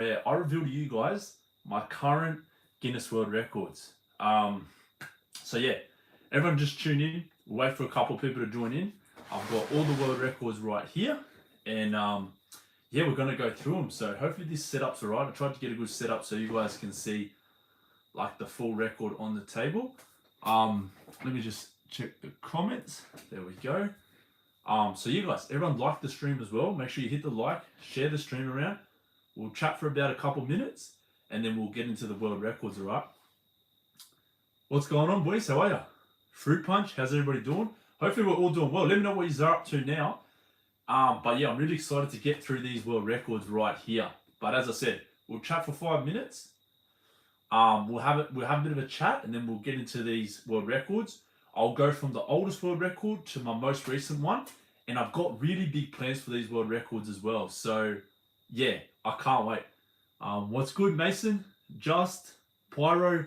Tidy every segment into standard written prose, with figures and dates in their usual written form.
where I reveal to you guys my current Guinness World Records. So yeah, everyone just tune in. We'll wait for a couple of people to join in. I've got all the world records right here, and yeah, we're gonna go through them. So hopefully this setup's alright. I tried to get a good setup so you guys can see like the full record on the table. Let me just check the comments. There we go. So you guys, everyone like the stream as well. Make sure you hit the like, share the stream around. We'll chat for about a couple minutes, and then we'll get into the world records, alright? What's going on, boys? How are ya? Fruit Punch, how's everybody doing? Hopefully we're all doing well. Let me know what you are up to now. But yeah, I'm really excited to get through these world records right here. But as I said, we'll chat for 5 minutes. We'll have a bit of a chat, and then we'll get into these world records. I'll go from the oldest world record to my most recent one, and I've got really big plans for these world records as well. So yeah, I can't wait. What's good, Mason? Just, Pyro,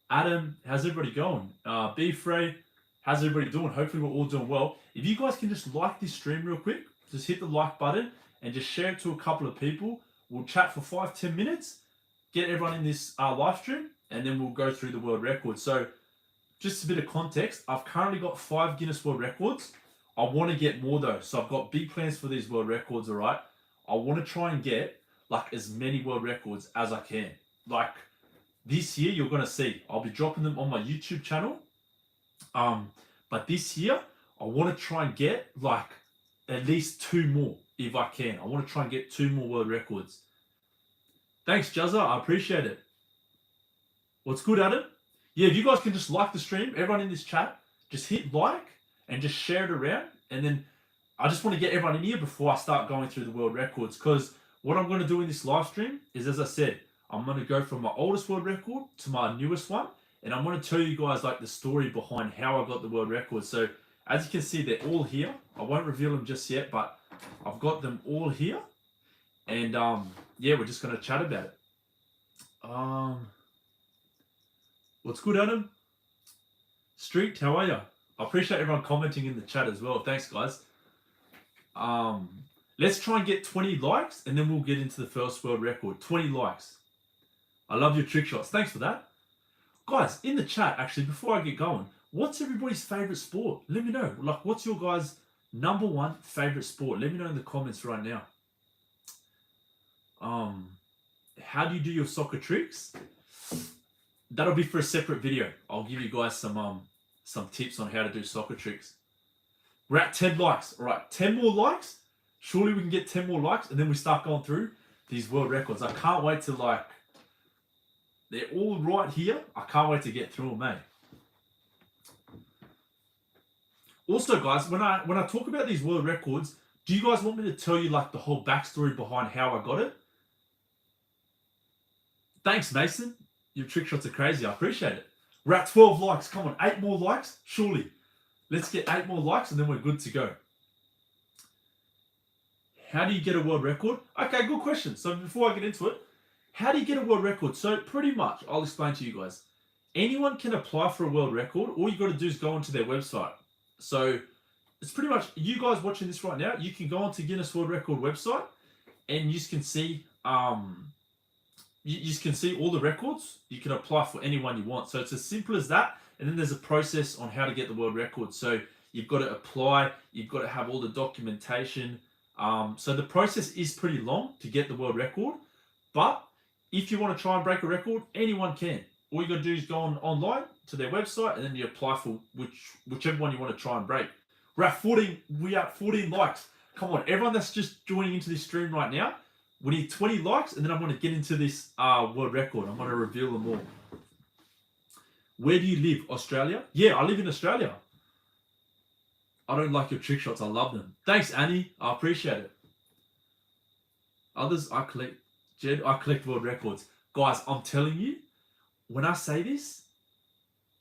Adam, how's everybody going? B Frey, how's everybody doing? Hopefully we're all doing well. If you guys can just like this stream real quick, just hit the like button and just share it to a couple of people. We'll chat for 5-10 minutes, get everyone in this live stream, and then we'll go through the world records. So just a bit of context, I've currently got 5 Guinness World Records. I want to get more though, so I've got big plans for these world records, alright? I want to try and get like as many world records as I can. Like this year, you're going to see, I'll be dropping them on my YouTube channel. But this year, I want to try and get like at least 2 more if I can. I want to try and get 2 more world records. Thanks, Jazza. I appreciate it. What's good, Adam? Yeah, if you guys can just like the stream, everyone in this chat, just hit like and just share it around. And then I just want to get everyone in here before I start going through the world records, because what I'm going to do in this live stream is, as I said, I'm going to go from my oldest world record to my newest one, and I'm going to tell you guys like the story behind how I got the world record. So as you can see, they're all here. I won't reveal them just yet, but I've got them all here, and yeah, we're just going to chat about it. What's good, Adam? Street, how are you? I appreciate everyone commenting in the chat as well. Thanks, guys. Let's try and get 20 likes, and then we'll get into the first world record. 20 likes. I love your trick shots. Thanks for that. Guys, in the chat, actually, before I get going, what's everybody's favorite sport? Let me know. Like, what's your guys' #1 favorite sport? Let me know in the comments right now. How do you do your soccer tricks? That'll be for a separate video. I'll give you guys some tips on how to do soccer tricks. We're at 10 likes. All right, 10 more likes. Surely we can get 10 more likes, and then we start going through these world records. I can't wait to like... They're all right here. I can't wait to get through them, mate. Also, guys, when I talk about these world records, do you guys want me to tell you like the whole backstory behind how I got it? Thanks, Mason. Your trick shots are crazy. I appreciate it. We're at 12 likes. Come on, 8 more likes? Surely. Let's get 8 more likes and then we're good to go. How do you get a world record? Okay, good question. So before I get into it, how do you get a world record? So pretty much, I'll explain to you guys. Anyone can apply for a world record. All you got to do is go onto their website. So it's pretty much, you guys watching this right now, you can go onto Guinness World Record website and you can see you can see all the records. You can apply for any one you want. So it's as simple as that. And then there's a process on how to get the world record. So you've got to apply, you've got to have all the documentation. So the process is pretty long to get the world record. But if you want to try and break a record, anyone can. All you got to do is go online to their website and then you apply for whichever one you want to try and break. We're at 14 likes. Come on, everyone that's just joining into this stream right now, we need 20 likes, and then I'm going to get into this world record. I'm going to reveal them all. Where do you live? Australia? Yeah, I live in Australia. I don't like your trick shots. I love them. Thanks, Annie. I appreciate it. Others, I collect. Jed, I collect world records. Guys, I'm telling you, when I say this,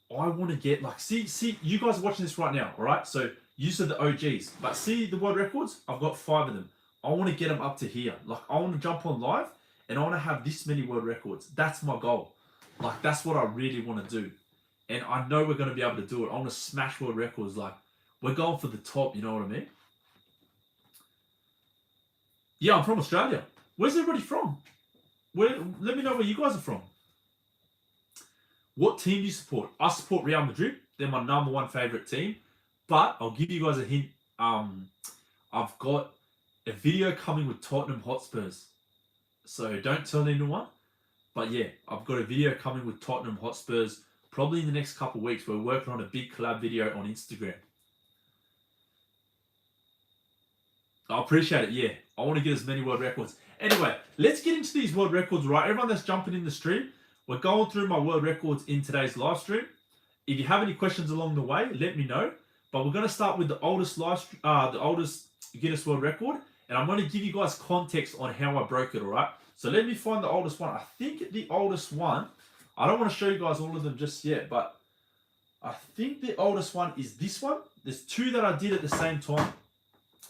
I want to get like, see, you guys are watching this right now, all right? So you are the OGs, but see the world records? I've got 5 of them. I want to get them up to here. Like, I want to jump on live and I want to have this many world records. That's my goal. Like, that's what I really want to do. And I know we're going to be able to do it. I want to smash world records. Like, we're going for the top, you know what I mean? Yeah, I'm from Australia. Where's everybody from? Let me know where you guys are from. What team do you support? I support Real Madrid. They're my number one favorite team. But I'll give you guys a hint. I've got a video coming with Tottenham Hotspurs. So don't tell anyone. But yeah, I've got a video coming with Tottenham Hotspurs probably in the next couple of weeks. We're working on a big collab video on Instagram. I appreciate it, yeah. I want to get as many world records. Anyway, let's get into these world records, right? Everyone that's jumping in the stream, we're going through my world records in today's live stream. If you have any questions along the way, let me know. But we're going to start with the oldest Guinness World Record, and I'm going to give you guys context on how I broke it, all right? So let me find the oldest one. I think the oldest one, I don't want to show you guys all of them just yet, but I think the oldest one is this one. There's two that I did at the same time.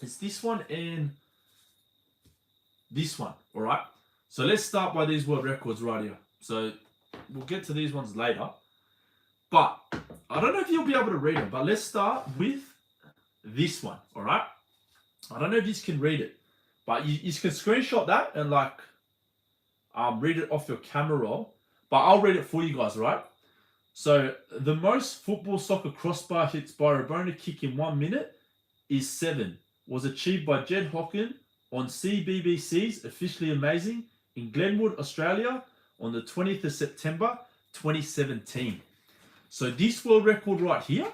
It's this one and this one, all right? So let's start by these world records right here. So we'll get to these ones later. But I don't know if you'll be able to read them, but let's start with this one, all right? I don't know if you can read it, but you can screenshot that and like read it off your camera roll. But I'll read it for you guys, right? So the most football soccer crossbar hits by a Rabona kick in 1 minute is 7. Was achieved by Jed Hocken on CBBC's Officially Amazing in Glenwood, Australia on the 20th of September 2017. So this world record right here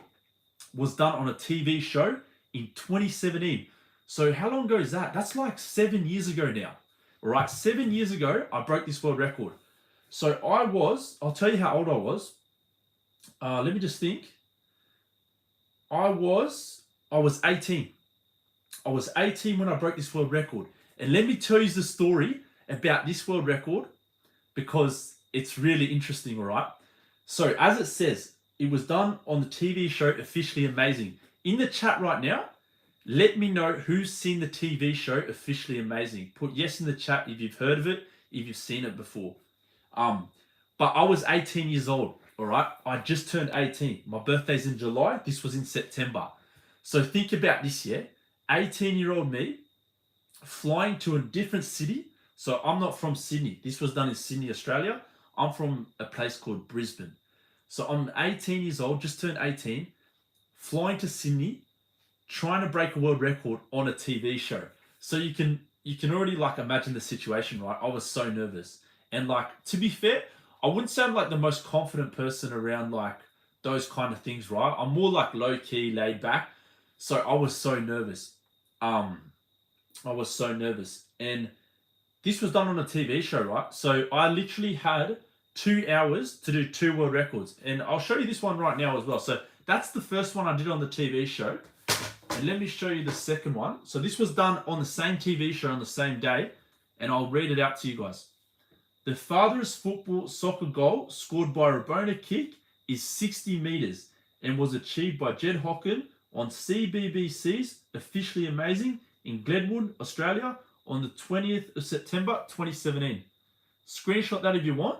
was done on a TV show in 2017. So how long ago is that? That's like 7 years ago now. All right, 7 years ago, I broke this world record. So I'll tell you how old I was. Let me just think. I was 18. I was 18 when I broke this world record. And let me tell you the story about this world record because it's really interesting, all right? So as it says, it was done on the TV show Officially Amazing. In the chat right now, let me know who's seen the TV show Officially Amazing. Put yes in the chat if you've heard of it, if you've seen it before. But I was 18 years old, all right? I just turned 18. My birthday's in July. This was in September. So think about this, yeah? 18-year-old me flying to a different city. So I'm not from Sydney. This was done in Sydney, Australia. I'm from a place called Brisbane. So I'm 18 years old, just turned 18, flying to Sydney, trying to break a world record on a TV show. So you can already like imagine the situation, right? I was so nervous. And like, to be fair, I wouldn't say I'm like the most confident person around like those kind of things, right? I'm more like low key, laid back. So I was so nervous. And this was done on a TV show, right? So I literally had 2 hours to do 2 world records. And I'll show you this one right now as well. So that's the first one I did on the TV show. And let me show you the second one. So this was done on the same TV show on the same day. And I'll read it out to you guys. The farthest football soccer goal scored by a Rabona kick is 60 meters and was achieved by Jed Hocken on CBBC's Officially Amazing in Glenwood, Australia on the 20th of September 2017. Screenshot that if you want.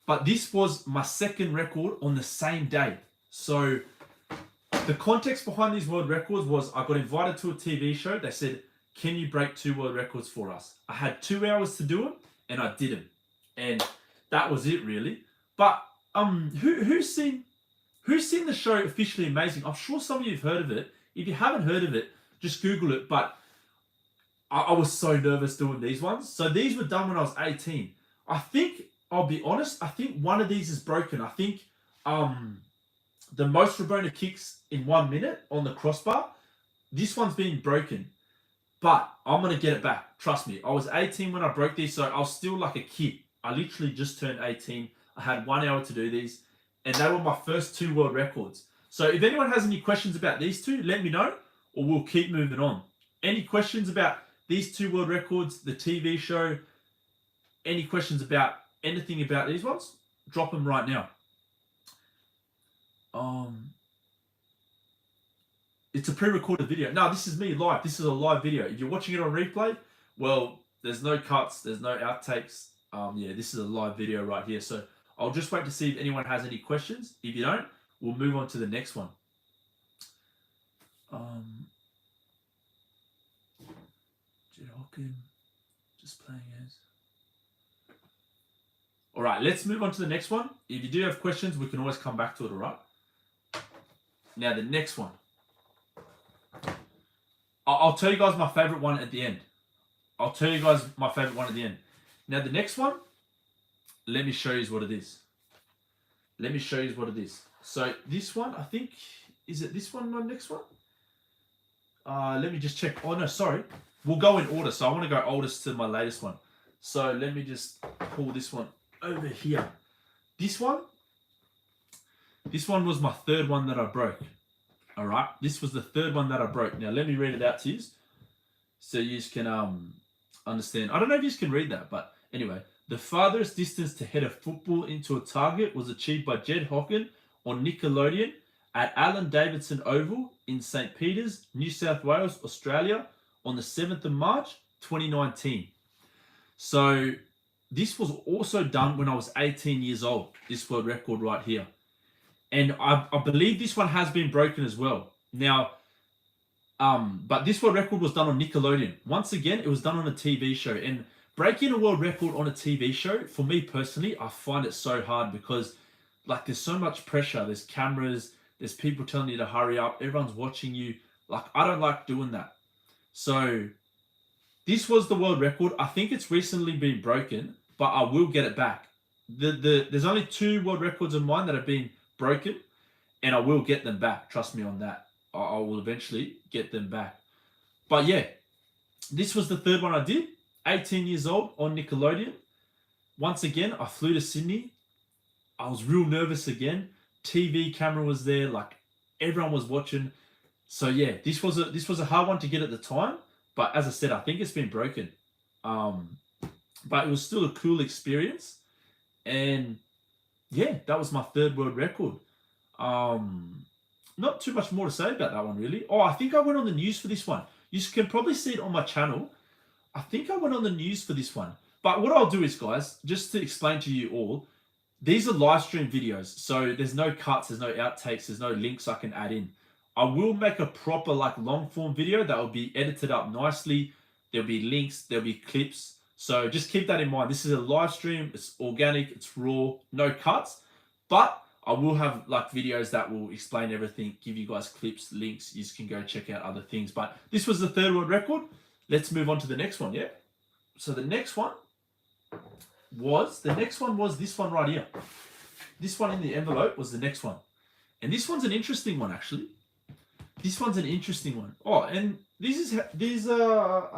But this was my second record on the same day. So the context behind these world records was I got invited to a TV show. They said, can you break 2 world records for us? I had 2 hours to do them and I did them. And that was it really. But who's seen the show Officially Amazing? I'm sure some of you have heard of it. If you haven't heard of it, just Google it. But I was so nervous doing these ones. So these were done when I was 18. I think, I'll be honest, I think one of these is broken. I think the most Rabona kicks in 1 minute on the crossbar, this one's been broken. But I'm going to get it back. Trust me. I was 18 when I broke these, so I was still like a kid. I literally just turned 18. I had 1 hour to do these. And they were my first 2 world records. So if anyone has any questions about these 2, let me know, or we'll keep moving on. Any questions about these 2 world records, the TV show, any questions about anything about these ones, drop them right now. It's a pre-recorded video. No, this is me live. This is a live video. If you're watching it on replay, well, there's no cuts, there's no outtakes. Yeah, this is a live video right here. So I'll just wait to see if anyone has any questions. If you don't, we'll move on to the next one. Jed Hocken. Just playing as. All right, let's move on to the next one. If you do have questions, we can always come back to it, all right? Now, the next one. I'll tell you guys my favorite one at the end. Now, the next one, let me show you what it is. So, this one, I think, is it this one, my next one? Let me just check. Oh, no, sorry. We'll go in order. So, I want to go oldest to my latest one. So, let me just pull this one over here. This one was my third one that I broke. All right, this was the third one that I broke. Now let me read it out to you, so you can understand. I don't know if you can read that, but anyway, the farthest distance to head a football into a target was achieved by Jed Hocken on Nickelodeon at Allen Davidson Oval in St. Peters, New South Wales, Australia, on the 7th of March, 2019. So this was also done when I was 18 years old, this world record right here. And I believe this one has been broken as well. Now, but this world record was done on Nickelodeon. Once again, it was done on a TV show. And breaking a world record on a TV show, for me personally, I find it so hard because like there's so much pressure. There's cameras, there's people telling you to hurry up, everyone's watching you. Like, I don't like doing that. So this was the world record. I think it's recently been broken, but I will get it back. There's only 2 world records of mine that have been broken, and I will get them back. Trust me on that. I will eventually get them back. But yeah, this was the third one I did. 18 years old on Nickelodeon. Once again, I flew to Sydney. I was real nervous again. TV camera was there, like everyone was watching. So yeah, this was a hard one to get at the time. But as I said, I think it's been broken. But it was still a cool experience. And yeah, that was my third world record. Not too much more to say about that one, really. Oh, I think I went on the news for this one. You can probably see it on my channel. I think I went on the news for this one. But what I'll do is, guys, just to explain to you all, these are live stream videos. So there's no cuts, there's no outtakes, there's no links I can add in. I will make a proper like long form video that will be edited up nicely. There'll be links, there'll be clips. So just keep that in mind. This is a live stream. It's organic. It's raw. No cuts. But I will have like videos that will explain everything, give you guys clips, links. You can go check out other things. But this was the third world record. Let's move on to the next one, yeah? So the next one was this one right here. This one in the envelope was the next one. And this one's an interesting one, actually. This one's an interesting one. Oh, and these I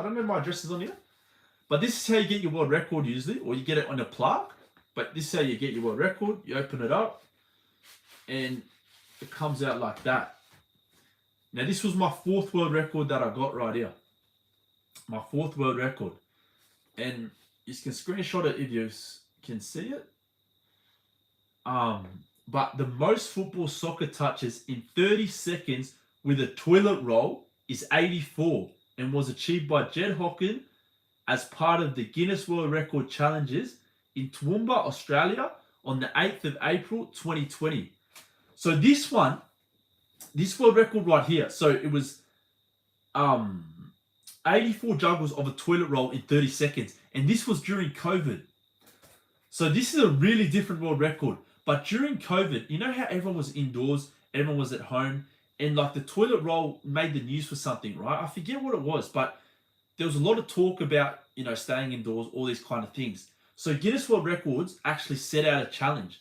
don't know my addresses on here. But this is how you get your world record usually, or you get it on a plaque. But this is how you get your world record. You open it up, and it comes out like that. Now, this was my 4th world record that I got right here. My 4th world record. And you can screenshot it if you can see it. But the most football soccer touches in 30 seconds with a toilet roll is 84 and was achieved by Jed Hocken as part of the Guinness World Record Challenges in Toowoomba, Australia on the 8th of April, 2020. So this world record right here, so it was 84 juggles of a toilet roll in 30 seconds. And this was during COVID. So this is a really different world record. But during COVID, you know how everyone was indoors, everyone was at home, and like the toilet roll made the news for something, right? I forget what it was, but there was a lot of talk about, you know, staying indoors, all these kind of things. So Guinness World Records actually set out a challenge.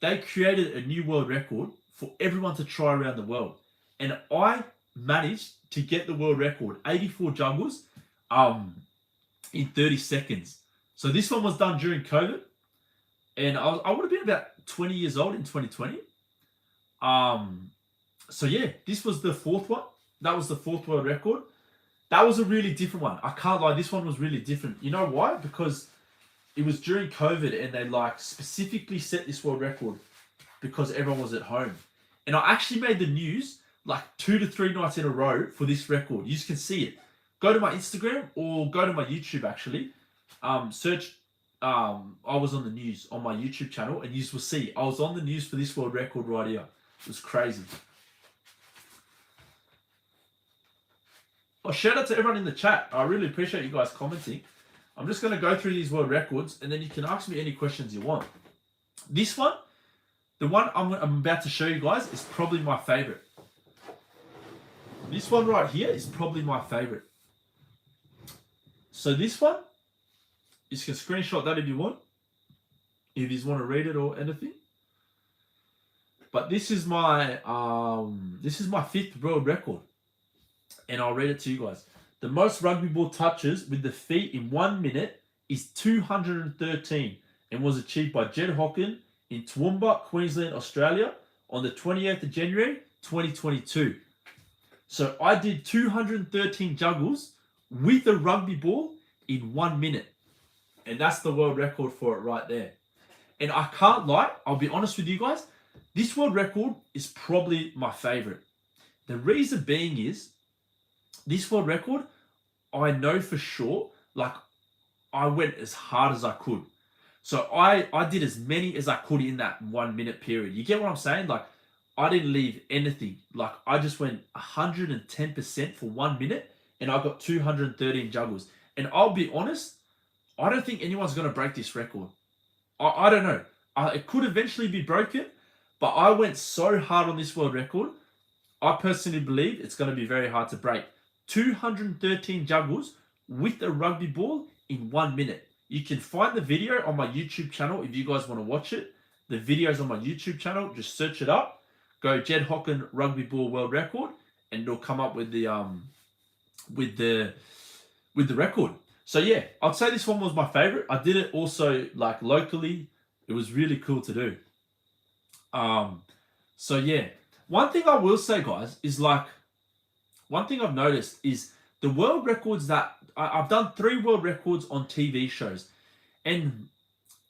They created a new world record for everyone to try around the world. And I managed to get the world record, 84 juggles, in 30 seconds. So this one was done during COVID. And I would have been about 20 years old in 2020. So yeah, this was the 4th one. That was the 4th world record. That was a really different one. I can't lie, this one was really different. You know why? Because it was during COVID and they like specifically set this world record because everyone was at home. And I actually made the news like 2 to 3 nights in a row for this record. You can see it. Go to my Instagram or go to my YouTube actually. Search I was on the news on my YouTube channel and you will see I was on the news for this world record right here. It was crazy. Oh, shout out to everyone in the chat. I really appreciate you guys commenting. I'm just going to go through these world records, and then you can ask me any questions you want. This one, the one I'm about to show you guys, is probably my favorite. This one right here is probably my favorite. So this one, you can screenshot that if you want, if you want to read it or anything. But this is my 5th world record, and I'll read it to you guys. The most rugby ball touches with the feet in 1 minute is 213, and was achieved by Jed Hocken in Toowoomba, Queensland, Australia, on the 28th of January, 2022. So I did 213 juggles with a rugby ball in 1 minute, and that's the world record for it right there. And I can't lie, I'll be honest with you guys, this world record is probably my favorite. The reason being is, this world record, I know for sure, like, I went as hard as I could. So I did as many as I could in that 1 minute period. You get what I'm saying? Like, I didn't leave anything. Like, I just went 110% for 1 minute, and I got 213 juggles. And I'll be honest, I don't think anyone's going to break this record. I don't know. It could eventually be broken, but I went so hard on this world record, I personally believe it's going to be very hard to break. 213 juggles with a rugby ball in 1 minute. You can find the video on my YouTube channel if you guys want to watch it. The video's on my YouTube channel. Just search it up. Go Jed Hocken rugby ball world record, and it'll come up with the record. So yeah, I'd say this one was my favorite. I did it also like locally. It was really cool to do. So yeah, one thing I will say, guys, is like, one thing I've noticed is the world records that I've done 3 world records on TV shows, and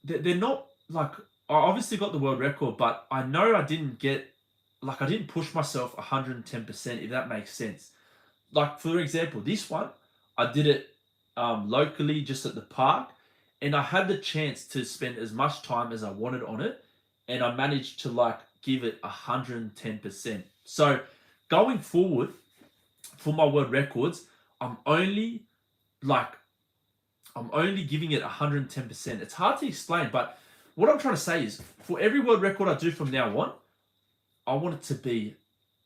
they're not like, I obviously got the world record, but I know I didn't push myself 110%, if that makes sense. Like, for example, this one, I did it locally, just at the park, and I had the chance to spend as much time as I wanted on it, and I managed to like give it 110%. So going forward for my world records, I'm only giving it 110%. It's hard to explain, but what I'm trying to say is, for every world record I do from now on, I want it to be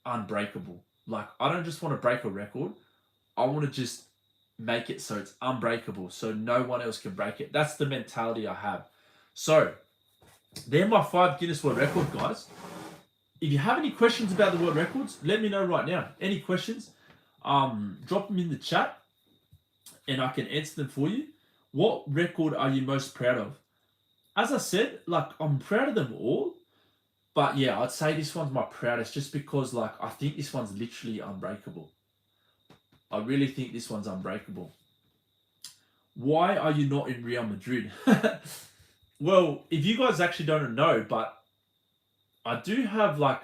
unbreakable. Like, I don't just want to break a record. I want to just make it so it's unbreakable, so no one else can break it. That's the mentality I have. So they're my 5 Guinness World Records, guys. If you have any questions about the world records, let me know right now. Any questions, drop them in the chat, and I can answer them for you. What record are you most proud of? As I said, like, I'm proud of them all, but yeah, I'd say this one's my proudest, just because, like, I think this one's literally unbreakable. I really think this one's unbreakable. Why are you not in Real Madrid? Well, if you guys actually don't know, but I do have like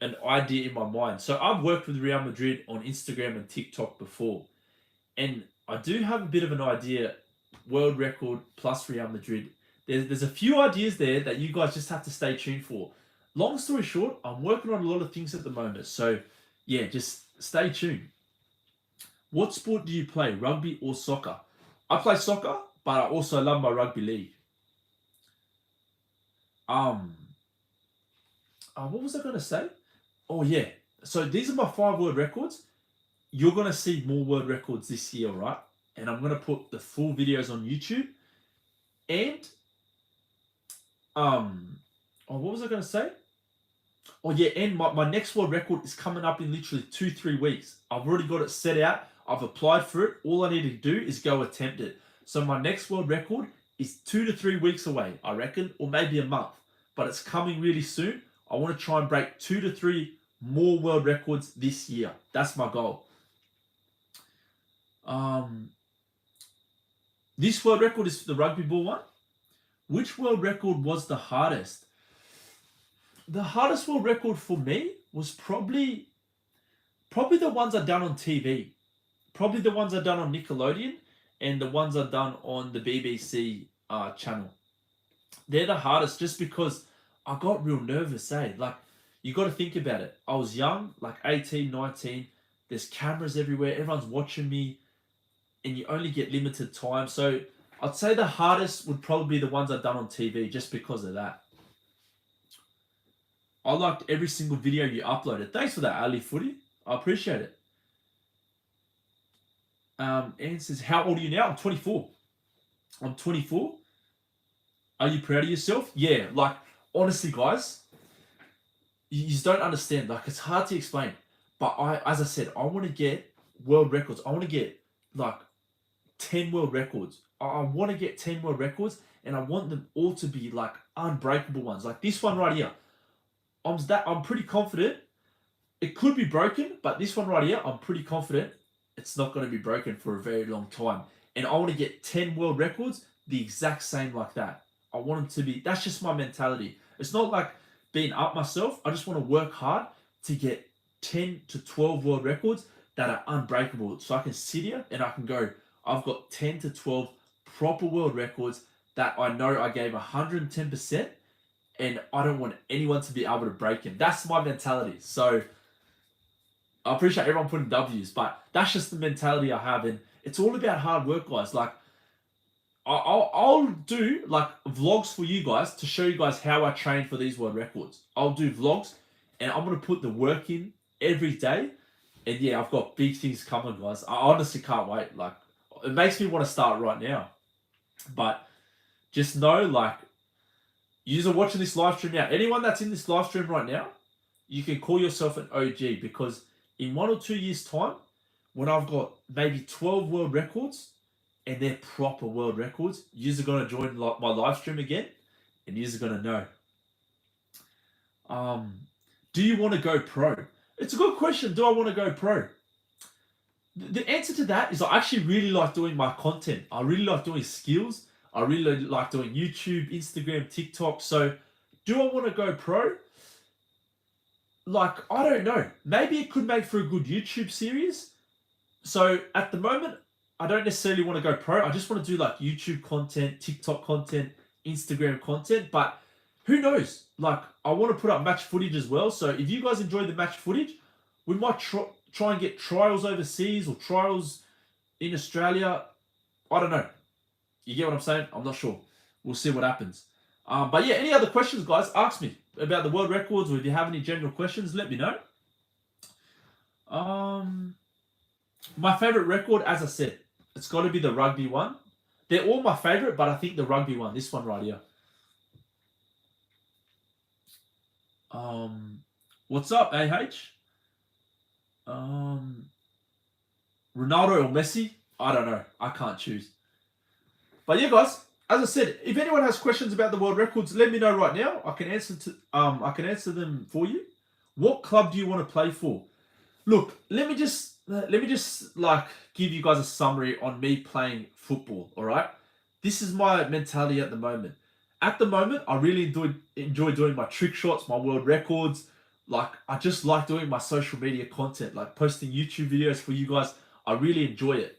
an idea in my mind. So I've worked with Real Madrid on Instagram and TikTok before, and I do have a bit of an idea, world record plus Real Madrid. There's a few ideas there that you guys just have to stay tuned for. Long story short, I'm working on a lot of things at the moment. So yeah, just stay tuned. What sport do you play, rugby or soccer? I play soccer, but I also love my rugby league. What was I going to say? Oh yeah, so these are my 5 world records. You're going to see more world records this year, right? And I'm going to put the full videos on YouTube. And, what was I going to say? Oh yeah, and my next world record is coming up in literally 2-3 weeks. I've already got it set out. I've applied for it. All I need to do is go attempt it. So my next world record is 2 to 3 weeks away, I reckon, or maybe a month. But it's coming really soon. I want to try and break 2 to 3 more world records this year. That's my goal. This world record is the rugby ball one. Which world record was the hardest? The hardest world record for me was probably the ones I've done on TV. Probably the ones I've done on Nickelodeon and the ones I've done on the BBC channel. They're the hardest, just because I got real nervous, eh? Like, you got to think about it. I was young, like 18, 19. There's cameras everywhere. Everyone's watching me, and you only get limited time. So I'd say the hardest would probably be the ones I've done on TV, just because of that. I liked every single video you uploaded. Thanks for that, Ali Footy. I appreciate it. Anne says, how old are you now? I'm 24. I'm 24. Are you proud of yourself? Yeah, like, honestly, guys, you don't understand. Like, it's hard to explain. But as I said, I want to get world records. I want to get, like, 10 world records. I want to get 10 world records, and I want them all to be, like, unbreakable ones. Like this one right here. I'm pretty confident. It could be broken, but this one right here, I'm pretty confident it's not going to be broken for a very long time. And I want to get 10 world records the exact same like that. I want them to be, that's just my mentality. It's not like being up myself. I just want to work hard to get 10 to 12 world records that are unbreakable. So I can sit here and I can go, I've got 10 to 12 proper world records that I know I gave 110%, and I don't want anyone to be able to break them. That's my mentality. So I appreciate everyone putting W's, but that's just the mentality I have. And it's all about hard work, guys. Like, I'll do like vlogs for you guys to show you guys how I train for these world records. I'll do vlogs, and I'm going to put the work in every day. And yeah, I've got big things coming, guys. I honestly can't wait. Like, it makes me want to start right now. But just know, like, you are watching this live stream now. Anyone that's in this live stream right now, you can call yourself an OG, because in 1 or 2 years' time, when I've got maybe 12 world records, and they're proper world records, you're going to join my live stream again, and you're going to know. Do you want to go pro? It's a good question. Do I want to go pro? The answer to that is I actually really like doing my content. I really like doing skills. I really like doing YouTube, Instagram, TikTok. So do I want to go pro? Like, I don't know. Maybe it could make for a good YouTube series. So at the moment, I don't necessarily want to go pro. I just want to do like YouTube content, TikTok content, Instagram content. But who knows? Like, I want to put up match footage as well. So if you guys enjoy the match footage, we might try and get trials overseas or trials in Australia. I don't know. You get what I'm saying? I'm not sure. We'll see what happens. But yeah, any other questions, guys? Ask me about the world records, or if you have any general questions, let me know. My favorite record, as I said, it's got to be the rugby one. They're all my favorite, but I think the rugby one, this one right here. What's up, AH? Ronaldo or Messi? I don't know. I can't choose. But yeah, guys, as I said, if anyone has questions about the world records, let me know right now. I can answer them for you. What club do you want to play for? Look, let me just like give you guys a summary on me playing football. All right, this is my mentality at the moment. At the moment, I really enjoy doing my trick shots, my world records. Like, I just like doing my social media content, like posting YouTube videos for you guys. I really enjoy it.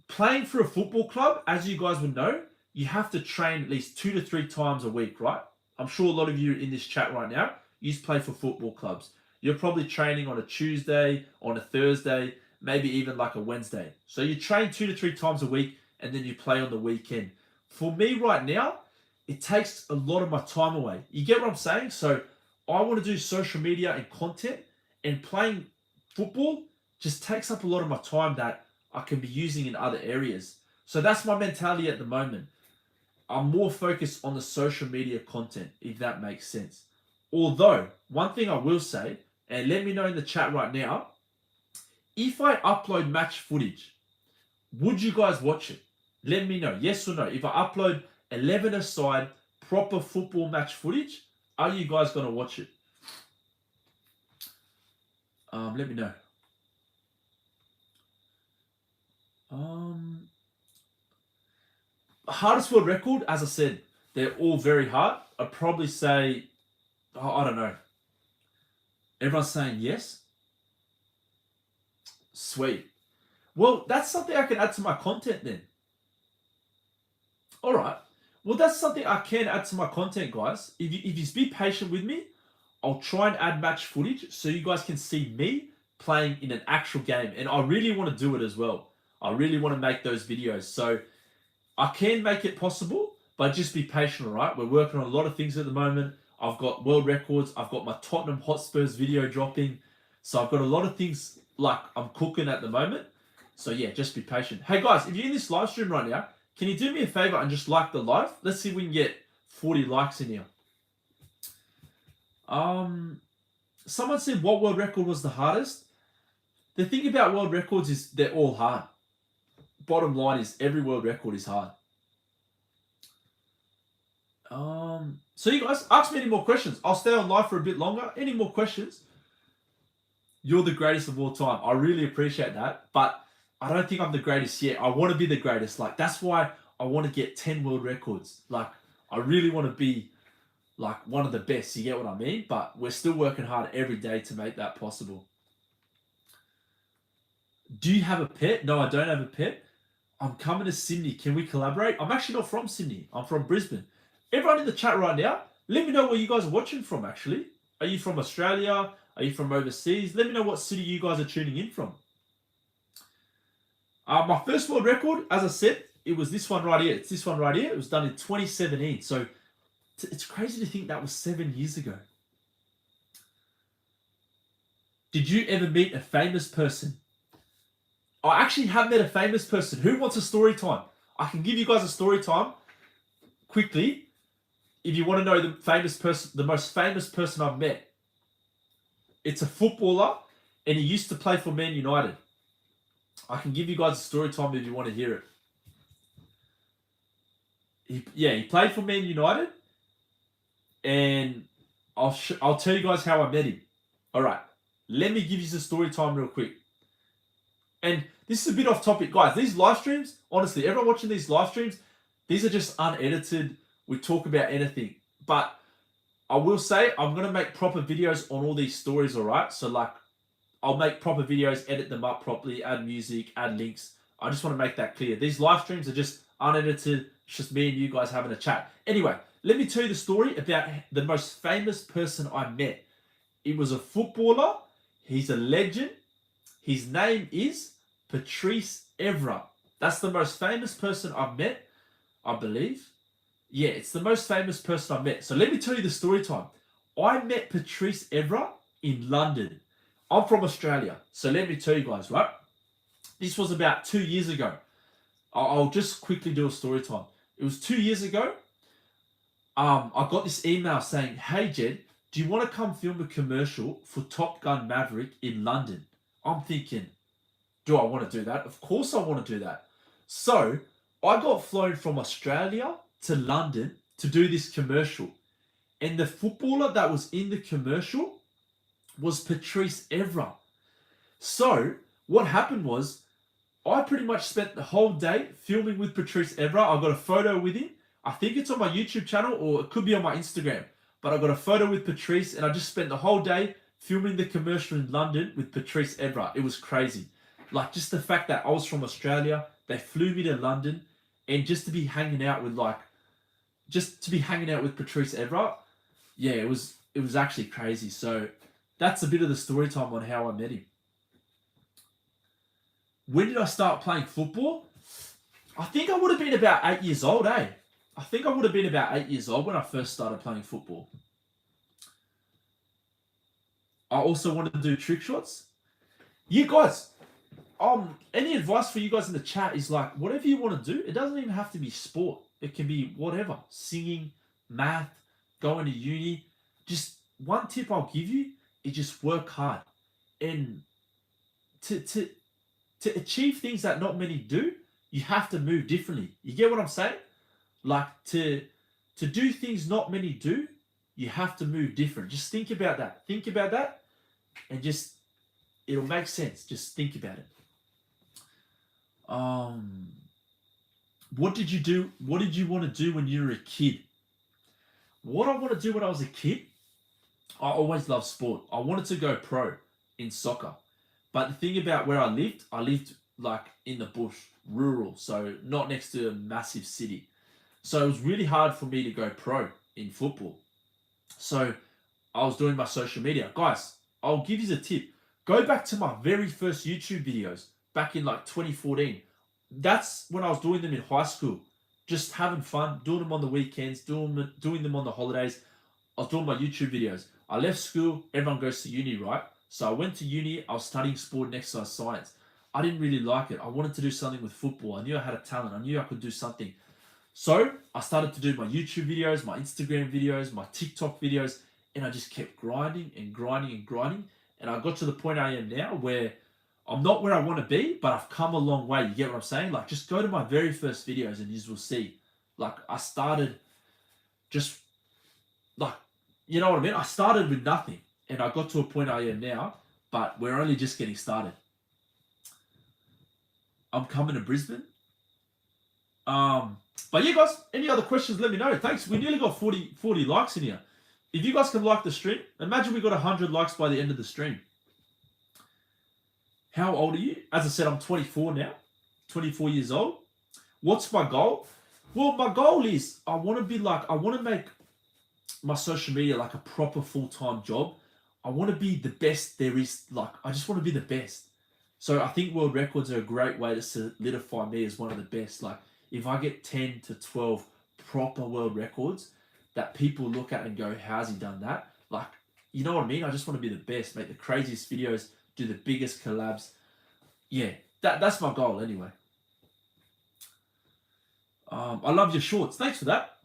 Playing for a football club, as you guys would know, you have to train at least 2 to 3 times a week, right? I'm sure a lot of you in this chat right now, you play for football clubs. You're probably training on a Tuesday, on a Thursday, maybe even like a Wednesday. So you train 2 to 3 times a week, and then you play on the weekend. For me right now, it takes a lot of my time away. You get what I'm saying? So I want to do social media and content, and playing football just takes up a lot of my time that I can be using in other areas. So that's my mentality at the moment. I'm more focused on the social media content, if that makes sense. Although, one thing I will say, and let me know in the chat right now, if I upload match footage, would you guys watch it? Let me know, yes or no. If I upload 11-a-side proper football match footage, are you guys going to watch it? Let me know. Hardest world record, as I said, they're all very hard. I'd probably say, I don't know. Everyone's saying yes. Sweet. Well, that's something I can add to my content then. All right. Well, that's something I can add to my content, guys. If you be patient with me, I'll try and add match footage so you guys can see me playing in an actual game. And I really want to do it as well. I really want to make those videos. So I can make it possible, but just be patient, all right? We're working on a lot of things at the moment. I've got world records. I've got my Tottenham Hotspurs video dropping. So I've got a lot of things like I'm cooking at the moment. So yeah, just be patient. Hey guys, if you're in this live stream right now, can you do me a favor and just like the live? Let's see if we can get 40 likes in here. Someone said what world record was the hardest? The thing about world records is they're all hard. Bottom line is every world record is hard. So you guys, ask me any more questions. I'll stay on live for a bit longer. Any more questions? You're the greatest of all time. I really appreciate that. But I don't think I'm the greatest yet. I want to be the greatest. Like, that's why I want to get 10 world records. Like, I really want to be like one of the best. You get what I mean? But we're still working hard every day to make that possible. Do you have a pet? No, I don't have a pet. I'm coming to Sydney. Can we collaborate? I'm actually not from Sydney. I'm from Brisbane. Everyone in the chat right now, let me know where you guys are watching from, actually. Are you from Australia? Are you from overseas? Let me know what city you guys are tuning in from. My first world record, as I said, it was this one right here. It's this one right here. It was done in 2017. So it's crazy to think that was 7 years ago. Did you ever meet a famous person? I actually have met a famous person. Who wants a story time? I can give you guys a story time quickly if you want to know the famous person, the most famous person I've met. It's a footballer and he used to play for Man United. I can give you guys a story time if you want to hear it. He played for Man United, and I'll tell you guys how I met him. All right, let me give you the story time real quick. And this is a bit off topic, guys. These live streams, honestly, everyone watching these live streams, these are just unedited. We talk about anything. But I will say I'm going to make proper videos on all these stories, all right? So, like, I'll make proper videos, edit them up properly, add music, add links. I just want to make that clear. These live streams are just unedited. It's just me and you guys having a chat. Anyway, let me tell you the story about the most famous person I met. It was a footballer. He's a legend. His name is Patrice Evra. That's the most famous person I've met, I believe. Yeah, it's the most famous person I've met. So let me tell you the story time. I met Patrice Evra in London. I'm from Australia. So let me tell you guys, right? This was about 2 years ago. I'll just quickly do a story time. It was 2 years ago. I got this email saying, hey, Jed, do you want to come film a commercial for Top Gun Maverick in London? I'm thinking, do I want to do that? Of course I want to do that. So I got flown from Australia to London to do this commercial. And the footballer that was in the commercial was Patrice Evra. So what happened was I pretty much spent the whole day filming with Patrice Evra. I got a photo with him. I think it's on my YouTube channel or it could be on my Instagram. But I got a photo with Patrice and I just spent the whole day filming the commercial in London with Patrice Evra. It was crazy. Like, just the fact that I was from Australia, they flew me to London, and just to be hanging out with Patrice Evra, yeah, it was actually crazy. So that's a bit of the story time on how I met him. When did I start playing football? I think I would have been about 8 years old, eh? I think I would have been about 8 years old when I first started playing football. I also wanted to do trick shots. You guys, any advice for you guys in the chat is like, whatever you want to do, it doesn't even have to be sport. It can be whatever. Singing, math, going to uni. Just one tip I'll give you is just work hard. And to achieve things that not many do, you have to move differently. You get what I'm saying? Like, to do things not many do, you have to move different. Just think about that. Think about that, and just, it'll make sense. Just think about it. What did you do? What did you want to do when you were a kid? What I want to do when I was a kid, I always loved sport. I wanted to go pro in soccer. But the thing about where I lived like in the bush, rural, so not next to a massive city. So it was really hard for me to go pro in football. So I was doing my social media. Guys, I'll give you a tip. Go back to my very first YouTube videos back in like 2014. That's when I was doing them in high school. just having fun, doing them on the weekends, doing them on the holidays. I was doing my YouTube videos. I left school, everyone goes to uni, right? So I went to uni, I was studying sport and exercise science. I didn't really like it. I wanted to do something with football. I knew I had a talent. I knew I could do something. So I started to do my YouTube videos, my Instagram videos, my TikTok videos, and I just kept grinding and grinding and grinding. And I got to the point I am now where I'm not where I want to be, but I've come a long way. You get what I'm saying? Like, just go to my very first videos and you will see. Like, I started just, like, you know what I mean? I started with nothing, and I got to a point I am now, but we're only just getting started. I'm coming to Brisbane. But yeah, guys, any other questions, let me know. Thanks. We nearly got 40 likes in here. If you guys can like the stream, imagine we got 100 likes by the end of the stream. How old are you? As I said, I'm 24 now, 24 years old. What's my goal? Well, my goal is I want to make my social media like a proper full-time job. I want to be the best there is. Like, I just want to be the best. So I think world records are a great way to solidify me as one of the best. Like, if I get 10 to 12 proper world records that people look at and go, how's he done that? Like, you know what I mean? I just want to be the best, make the craziest videos, do the biggest collabs. Yeah, that's my goal anyway. I love your shorts. Thanks for that.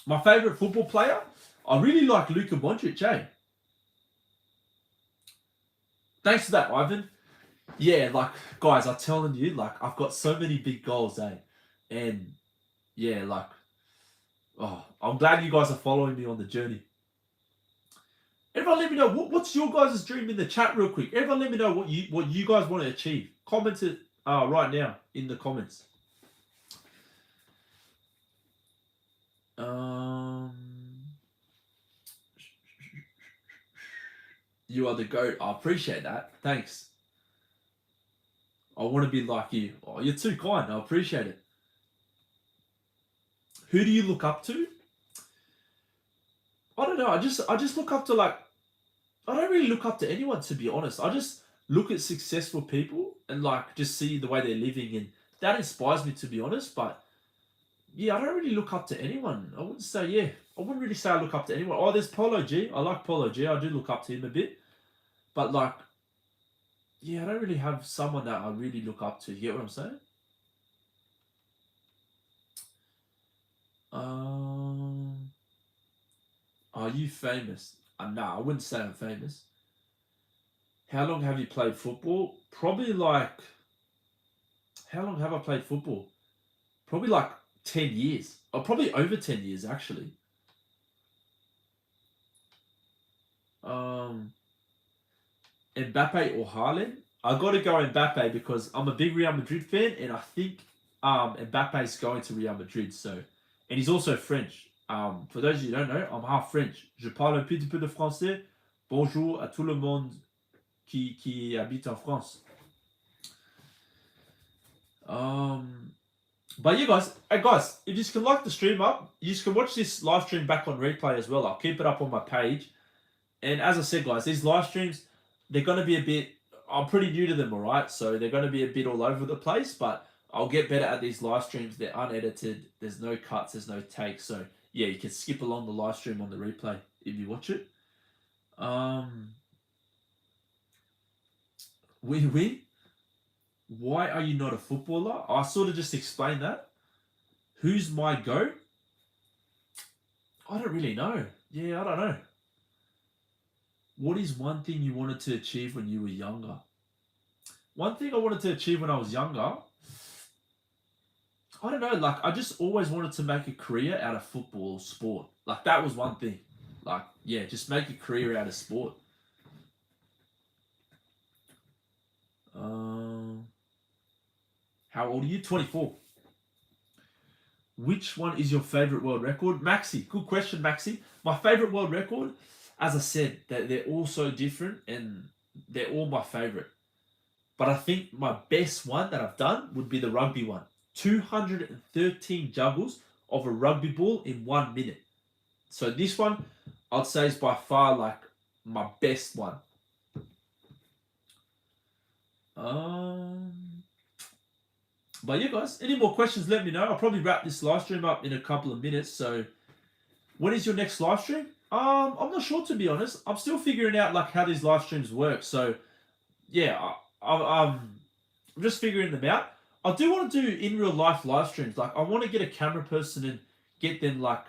My favorite football player? I really like Luka Modric, eh? Thanks for that, Ivan. Yeah, like, guys, I'm telling you, like, I've got so many big goals, eh? And, yeah, like, oh, I'm glad you guys are following me on the journey. Everyone let me know, what's your guys' dream in the chat real quick. Everyone let me know what you guys want to achieve. Comment it right now in the comments. You are the GOAT. I appreciate that. Thanks. I want to be like you. Oh, you're too kind. I appreciate it. Who do you look up to? I don't know. I just look up to, like, I don't really look up to anyone, to be honest. I just look at successful people and, like, just see the way they're living, and that inspires me, to be honest. But yeah, I don't really look up to anyone. I wouldn't really say I look up to anyone. Oh, there's Polo G. I like Polo G. I do look up to him a bit. But, like, yeah, I don't really have someone that I really look up to. You get what I'm saying? Are you famous? No, I wouldn't say I'm famous. How long have you played football? Probably like... How long have I played football? Probably like 10 years. Or probably over 10 years, actually. Mbappe or Haaland? I got to go Mbappe because I'm a big Real Madrid fan, and I think Mbappe is going to Real Madrid. So, and he's also French. For those of you who don't know, I'm half French. Je parle un petit peu de français. Bonjour à tout le monde qui habite en France. But yeah, guys, if you can like the stream up, you can watch this live stream back on replay as well. I'll keep it up on my page. And as I said, guys, these live streams, they're going to be a bit... I'm pretty new to them, all right? So they're going to be a bit all over the place, but I'll get better at these live streams. They're unedited. There's no cuts. There's no takes. So, yeah, you can skip along the live stream on the replay if you watch it. Win-win? Why are you not a footballer? I sort of just explained that. Who's my GOAT? I don't really know. Yeah, I don't know. What is one thing you wanted to achieve when you were younger? One thing I wanted to achieve when I was younger, I don't know, like, I just always wanted to make a career out of football or sport. Like, that was one thing. Like, yeah, just make a career out of sport. How old are you? 24. Which one is your favorite world record? Maxi, good question, Maxi. My favorite world record, as I said, they're all so different and they're all my favorite. But I think my best one that I've done would be the rugby one. 213 juggles of a rugby ball in 1 minute. So this one, I'd say, is by far like my best one. But yeah, guys, any more questions, let me know. I'll probably wrap this live stream up in a couple of minutes. So when is your next live stream? I'm not sure, to be honest. I'm still figuring out like how these live streams work. So yeah, I'm just figuring them out. I do want to do in real life live streams. Like I want to get a camera person and get them like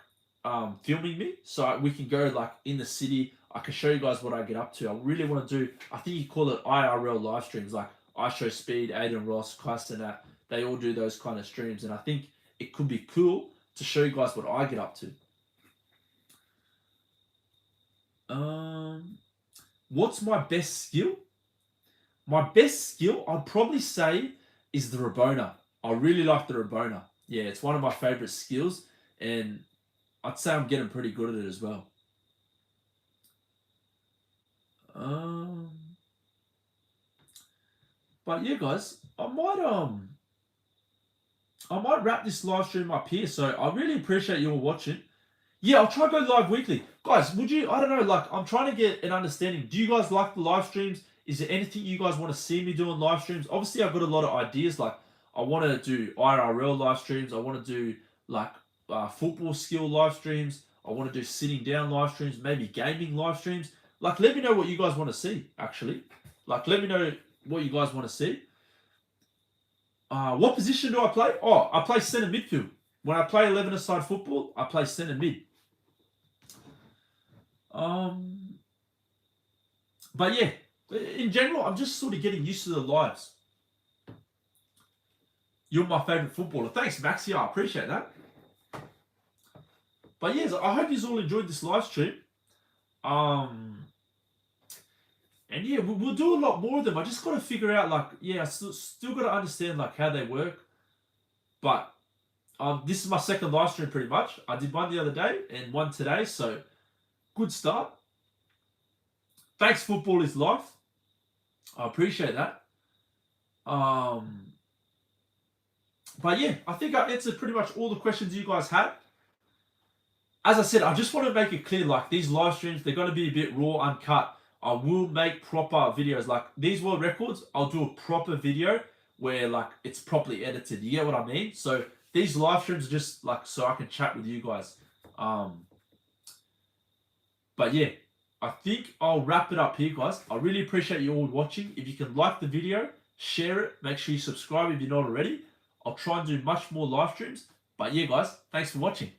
filming me, so we can go like in the city. I can show you guys what I get up to. I really want to do. I think you call it IRL live streams. Like I Show Speed, Aiden Ross, Kyson, they all do those kind of streams, and I think it could be cool to show you guys what I get up to. What's my best skill? My best skill, I'd probably say, is the Rabona. I really like the Rabona. Yeah, it's one of my favorite skills, and I'd say I'm getting pretty good at it as well. But yeah, guys, I might wrap this live stream up here. So I really appreciate you all watching. Yeah, I'll try to go live weekly. Guys, would you, I don't know, like, I'm trying to get an understanding. Do you guys like the live streams? Is there anything you guys want to see me do on live streams? Obviously, I've got a lot of ideas. Like, I want to do IRL live streams. I want to do, like, football skill live streams. I want to do sitting down live streams, maybe gaming live streams. Like, let me know what you guys want to see, actually. Like, let me know what you guys want to see. What position do I play? Oh, I play centre midfield. When I play 11-a-side football, I play centre mid. But yeah, in general, I'm just sort of getting used to the lives. You're my favourite footballer. Thanks, Maxi. I appreciate that. But yes, I hope you all enjoyed this live stream. And yeah, we'll do a lot more of them. I just got to figure out, like, yeah, I still got to understand, like, how they work. But this is my second live stream, pretty much. I did one the other day and one today, so good start. Thanks, Football is Life. I appreciate that. But yeah, I think I answered pretty much all the questions you guys had. As I said, I just want to make it clear, like, these live streams, they're going to be a bit raw, uncut. I will make proper videos. Like, these world records, I'll do a proper video where, like, it's properly edited. You get what I mean? So these live streams are just, like, so I can chat with you guys. But yeah, I think I'll wrap it up here, guys. I really appreciate you all watching. If you can like the video, share it. Make sure you subscribe if you're not already. I'll try and do much more live streams. But yeah, guys, thanks for watching.